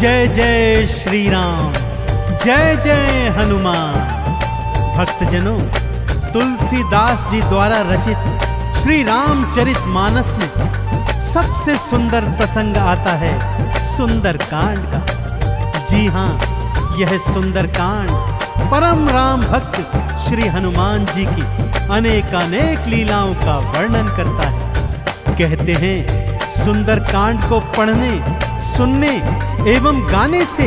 जय जय श्री राम, जय जय हनुमान। भक्तजनों, तुलसीदास जी द्वारा रचित श्री रामचरित मानस में सबसे सुंदर प्रसंग आता है सुंदरकांड का। जी हाँ, यह सुंदरकांड परम राम भक्त श्री हनुमान जी की अनेकानेक लीलाओं का वर्णन करता है। कहते हैं सुंदरकांड को पढ़ने, सुनने एवं गाने से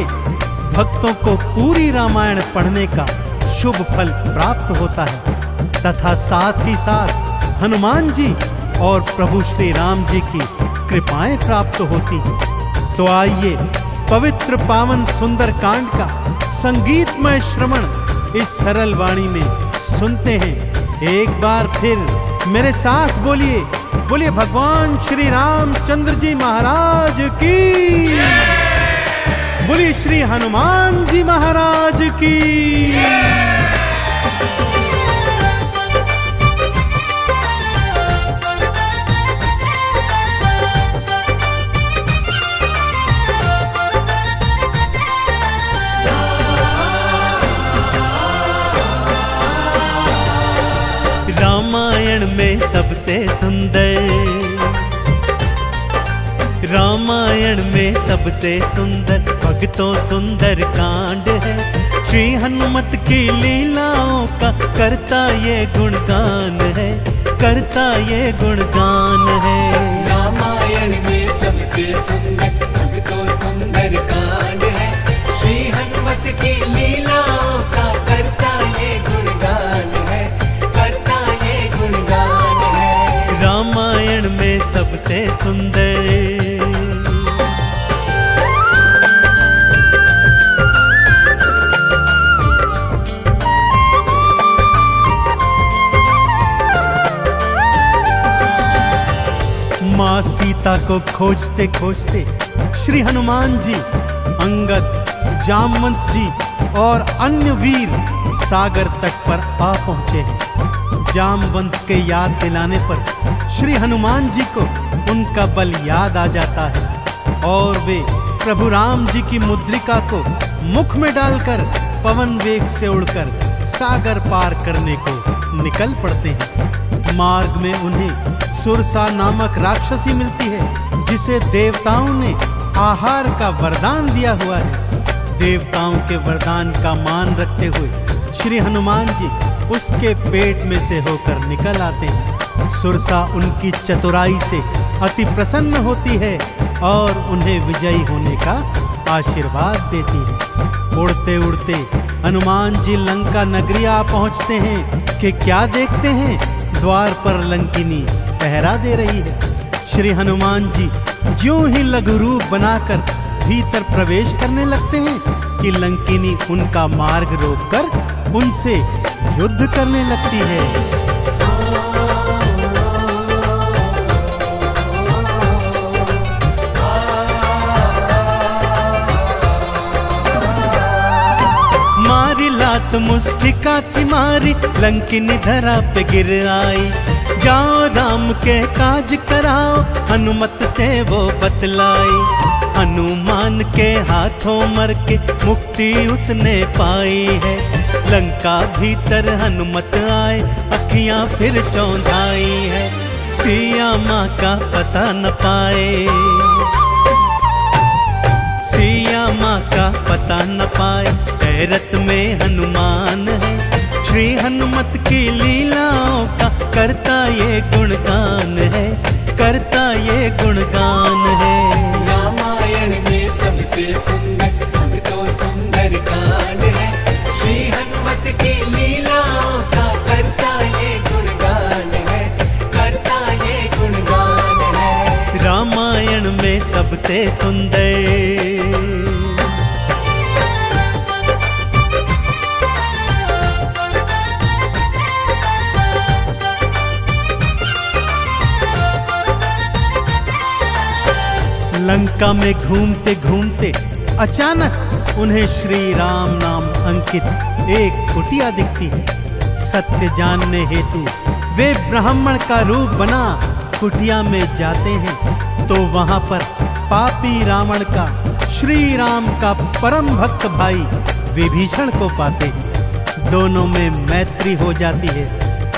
भक्तों को पूरी रामायण पढ़ने का शुभ फल प्राप्त होता है तथा साथ ही साथ हनुमान जी और प्रभु श्री राम जी की कृपाएं प्राप्त होती हैं। तो आइए पवित्र पावन सुंदरकांड का संगीतमय श्रवण इस सरल वाणी में सुनते हैं। एक बार फिर मेरे साथ बोलिए, बोलिए भगवान श्री रामचंद्र जी महाराज की, बोलिए श्री हनुमान जी महाराज की। रामायण में सबसे सुंदर, रामायण में सबसे सुंदर भक्तों सुंदर कांड है। श्री हनुमत की लीलाओं का करता ये गुणगान है, करता ये गुणगान है। रामायण में सबसे सुंदर भक्तों सुंदर कांड है। श्री हनुमत की लीलाओं का करता ये गुणगान है, करता ये गुणगान है। रामायण में सबसे सुंदर। माँ सीता को खोजते खोजते श्री हनुमान जी, अंगद, जामवंत जी और अन्य वीर सागर तट पर आ पहुंचे हैं। जामवंत के याद दिलाने पर श्री हनुमान जी को उनका बल याद आ जाता है और वे प्रभु राम जी की मुद्रिका को मुख में डालकर पवन वेग से उड़कर सागर पार करने को निकल पड़ते हैं। मार्ग में उन्हें सुरसा नामक राक्षसी मिलती है, जिसे देवताओं ने आहार का वरदान दिया हुआ है। देवताओं के वरदान का मान रखते हुए श्री हनुमान जी उसके पेट में से होकर निकल आते हैं। सुरसा उनकी चतुराई से अति प्रसन्न होती है और उन्हें विजयी होने का आशीर्वाद देती है। उड़ते उड़ते हनुमान जी लंका नगरी आ पहुंचते हैं कि क्या देखते हैं, द्वार पर लंकिनी पहरा दे रही है। श्री हनुमान जी ज्यों ही लघु रूप बनाकर भीतर प्रवेश करने लगते हैं कि लंकिनी उनका मार्ग रोककर उनसे युद्ध करने लगती है। मारी लात मुष्टिका थी मारी, लंकिनी धरा पे गिर आई। जाओ राम के काज कराओ, हनुमत से वो बतलाई। हनुमान के हाथों मर के मुक्ति उसने पाई है। लंका भीतर हनुमत आए, अखियां फिर चौंधाई है। सिया माँ का पता न पाए, सिया माँ का पता न पाए। हैरत में हनुमान है, श्री हनुमत की लीलाओं का करता ये गुणगान है, करता ये गुणगान है। रामायण में सबसे सुंदर भक्तों सुंदर कांड है। श्री हनुमत की लीलाओं का करता ये गुणगान है, करता ये गुणगान है। रामायण में सबसे सुंदर। लंका में घूमते घूमते अचानक उन्हें श्री राम नाम अंकित एक कुटिया दिखती है। सत्य जानने हेतु वे ब्राह्मण का रूप बना कुटिया में जाते हैं तो वहां पर पापी रावण का श्री राम का परम भक्त भाई विभीषण को पाते हैं। दोनों में मैत्री हो जाती है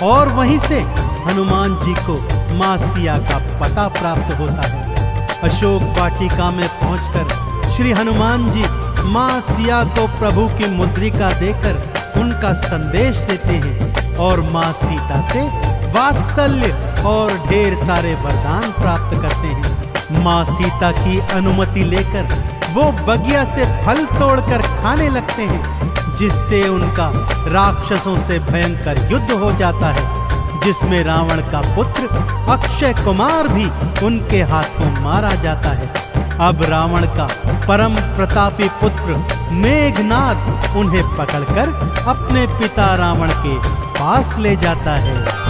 और वहीं से हनुमान जी को मां सिया का पता प्राप्त होता है। अशोक वाटिका में पहुंचकर श्री हनुमान जी मां सिया को प्रभु की मुद्रिका देकर उनका संदेश देते हैं और मां सीता से वात्सल्य और ढेर सारे वरदान प्राप्त करते हैं। मां सीता की अनुमति लेकर वो बगिया से फल तोड़कर खाने लगते हैं, जिससे उनका राक्षसों से भयंकर युद्ध हो जाता है, जिसमें रावण का पुत्र अक्षय कुमार भी उनके हाथों मारा जाता है। अब रावण का परम प्रतापी पुत्र मेघनाद उन्हें पकड़कर अपने पिता रावण के पास ले जाता है।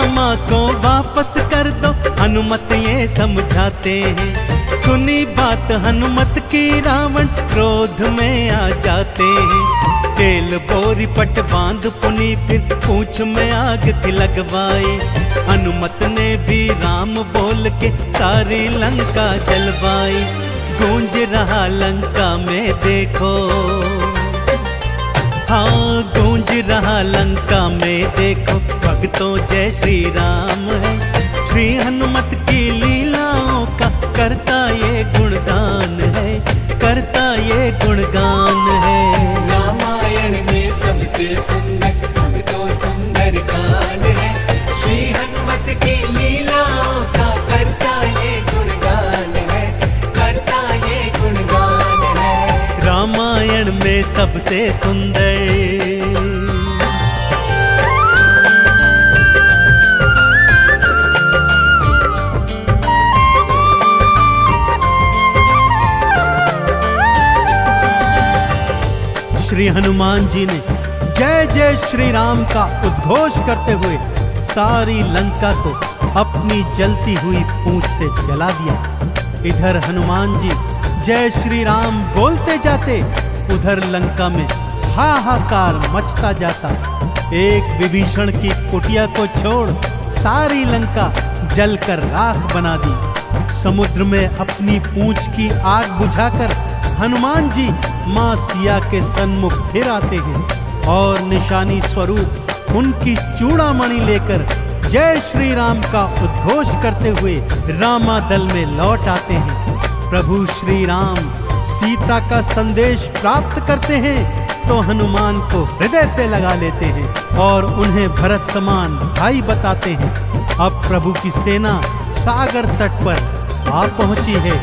माँ को वापस कर दो, हनुमत ये समझाते हैं। सुनी बात हनुमत की रावण क्रोध में आ जाते हैं। तेल बोरी पट बांध पुनी फिर पूंछ में आग थी लगवाई। हनुमत ने भी राम बोल के सारी लंका जलवाई। गूंज रहा लंका में देखो, हाँ गूंज रहा लंका में देखो, भक्तों जय श्री राम है। श्री हनुमत की लीलाओं का करता ये गुणगान है, करता ये गुणगान है। रामायण में सबसे सुंदर तो सुंदर कांड है। श्री हनुमत की लीलाओं का करता ये गुणगान है, करता ये गुणगान है। रामायण में सबसे सुंदर श्री हनुमान जी ने जय जय श्री राम का उद्घोष करते हुए सारी लंका को अपनी जलती हुई पूंछ से जला दिया। इधर हनुमान जी जय श्री राम बोलते जाते, उधर लंका में हाहाकार मचता जाता। एक विभीषण की कुटिया को छोड़ सारी लंका जलकर राख बना दी। समुद्र में अपनी पूंछ की आग बुझाकर हनुमान जी मां सिया के सन्मुख फिर आते हैं और निशानी स्वरूप उनकी चूड़ामणि लेकर जय श्री राम का उद्घोष करते हुए रामादल में लौट आते हैं। प्रभु श्री राम सीता का संदेश प्राप्त करते हैं तो हनुमान को हृदय से लगा लेते हैं और उन्हें भरत समान भाई बताते हैं। अब प्रभु की सेना सागर तट पर आ पहुंची है।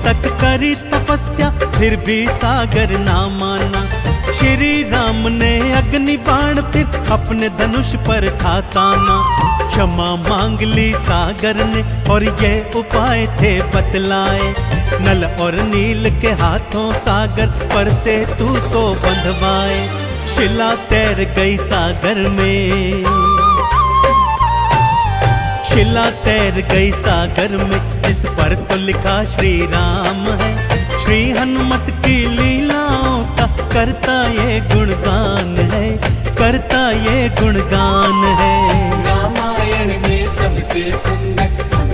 तक करी तपस्या फिर भी सागर ना माना। श्री राम ने अग्नि बाण फिर अपने धनुष पर था ताना। क्षमा मांग ली सागर ने और ये उपाय थे बतलाए। नल और नील के हाथों सागर पर से तू तो बंधवाए। शिला तैर गई सागर में, शिला तैर गई सागर में, जिस पर तो लिखा श्री राम है। श्री हनुमत की लीलाओं का करता ये गुणगान है, करता ये गुणगान है। रामायण में सबसे सुंदर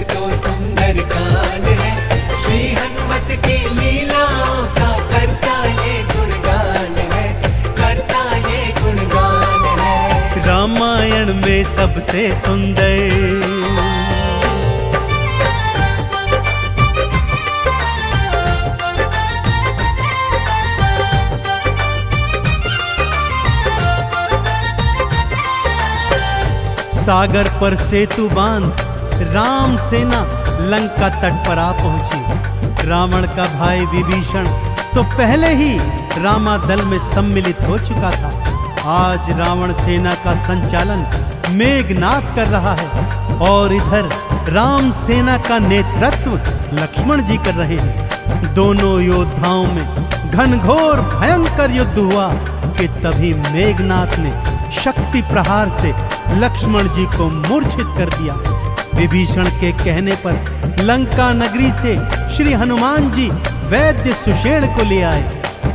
तो सुंदर कांड है। श्री हनुमत की लीलाओं का करता ये गुणगान है, करता ये गुणगान है। रामायण में सबसे सुंदर सागर पर सेतु बांध राम सेना लंका तट पर आ पहुंची। रावण का भाई विभीषण तो पहले ही रामादल में सम्मिलित हो चुका था। आज रावण सेना का संचालन मेघनाद कर रहा है और इधर राम सेना का नेतृत्व लक्ष्मण जी कर रहे हैं। दोनों योद्धाओं में घनघोर भयंकर युद्ध हुआ कि तभी मेघनाद ने शक्ति प्रहार से लक्ष्मण जी को मूर्छित कर दिया। विभीषण के कहने पर लंका नगरी से श्री हनुमान जी वैद्य सुषेण को ले आए।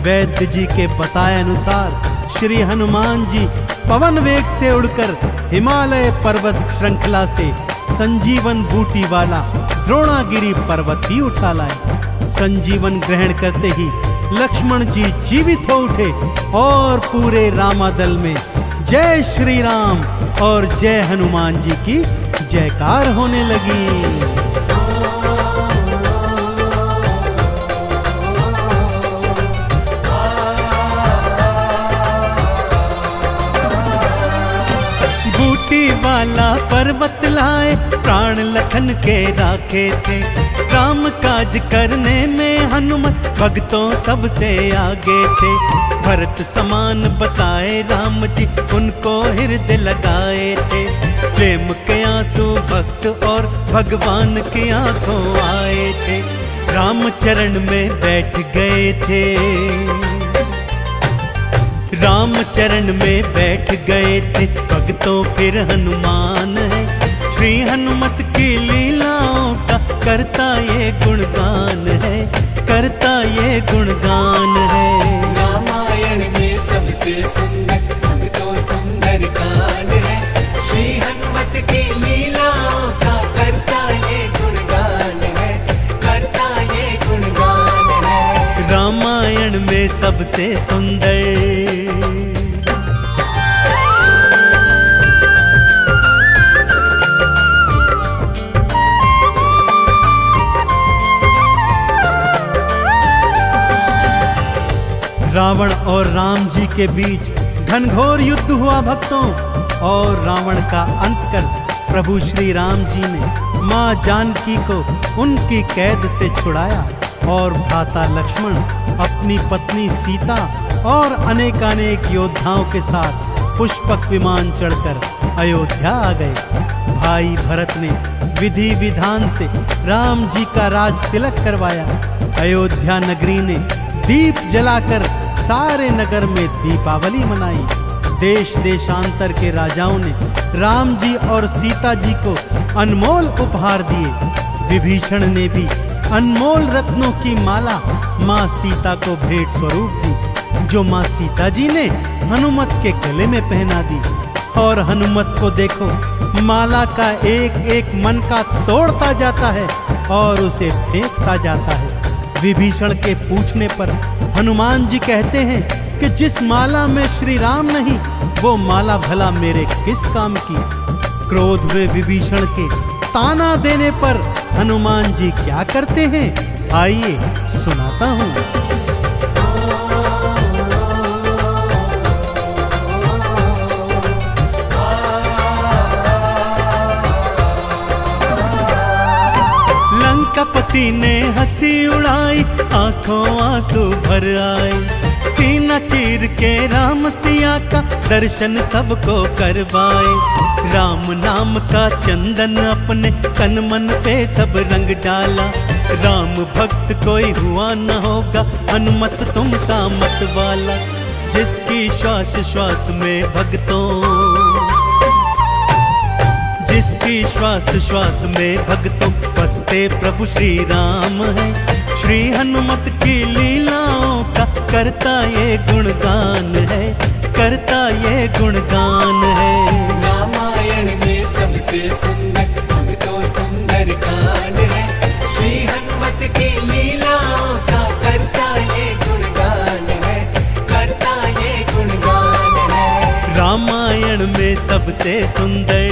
वैद्य जी के बताए अनुसार श्री हनुमान जी पवन वेग से उड़कर हिमालय पर्वत श्रृंखला से संजीवन बूटी वाला द्रोणागिरी पर्वत ही उठा लाए। संजीवन ग्रहण करते ही लक्ष्मण जी जीवित हो उठे और पूरे रामादल में जय श्री राम और जय हनुमान जी की जयकार होने लगी। वाला पर्वत लाए प्राण लखन के राखे थे। काम काज करने में हनुमत भक्तों सबसे आगे थे। भरत समान बताए राम जी उनको हृदय लगाए थे। प्रेम के आंसू भक्त और भगवान की आंखों आए थे। राम चरण में बैठ गए थे। राम चरण में बैठ गए थे भक्तों फिर हनुमान है। श्री हनुमत की लीलाओं का करता ये गुणगान है, करता ये गुणगान है। रामायण में सबसे सुंदर भक्तों सुंदर कांड है। श्री हनुमत की लीलाओं का करता ये गुणगान है, करता ये गुणगान है। रामायण में सबसे सुंदर रावण और राम जी के बीच घनघोर युद्ध हुआ भक्तों। और रावण का अंत कर प्रभु श्री राम जी ने मां जानकी को उनकी कैद से छुड़ाया और भ्राता लक्ष्मण अपनी पत्नी सीता और अनेकानेक योद्धाओं के साथ पुष्पक विमान चढ़कर अयोध्या आ गए। भाई भरत ने विधि विधान से राम जी का राज तिलक करवाया। अयोध्या नगरी ने दीप जलाकर सारे नगर में दीपावली मनाई। देश देशांतर के राजाओं ने राम जी और सीता जी को अनमोल उपहार दिए। विभीषण ने भी अनमोल रत्नों की माला मां सीता को भेंट स्वरूप दी, जो मां सीता जी ने हनुमत के गले में पहना दी। और हनुमत को देखो, माला का एक एक मन का तोड़ता जाता है और उसे फेंकता जाता है। विभीषण के पूछने पर हनुमान जी कहते हैं कि जिस माला में श्री राम नहीं, वो माला भला मेरे किस काम की। क्रोध में विभीषण के ताना देने पर हनुमान जी क्या करते हैं, आइए सुनाता हूं। लंकापति ने हंसी उड़ाई, आंखों आंसू भर आए। सीना चीर के राम सिया का दर्शन सबको करवाए। राम नाम का चंदन अपने तन मन पे सब रंग डाला। राम भक्त कोई हुआ न होगा, हनुमत तुम सा मत वाला। जिसकी श्वास श्वास में भक्तों, जिसकी श्वास श्वास में भक्तों बसते प्रभु श्री राम है। श्री हनुमत की लीलाओं का करता ये गुणगान है, करता ये गुणगान है। रामायण में सबसे सुंदर भक्तों सुंदर कांड है। श्री हनुमत की लीलाओं का करता ये गुणगान है, करता ये गुणगान है। रामायण में सबसे सुंदर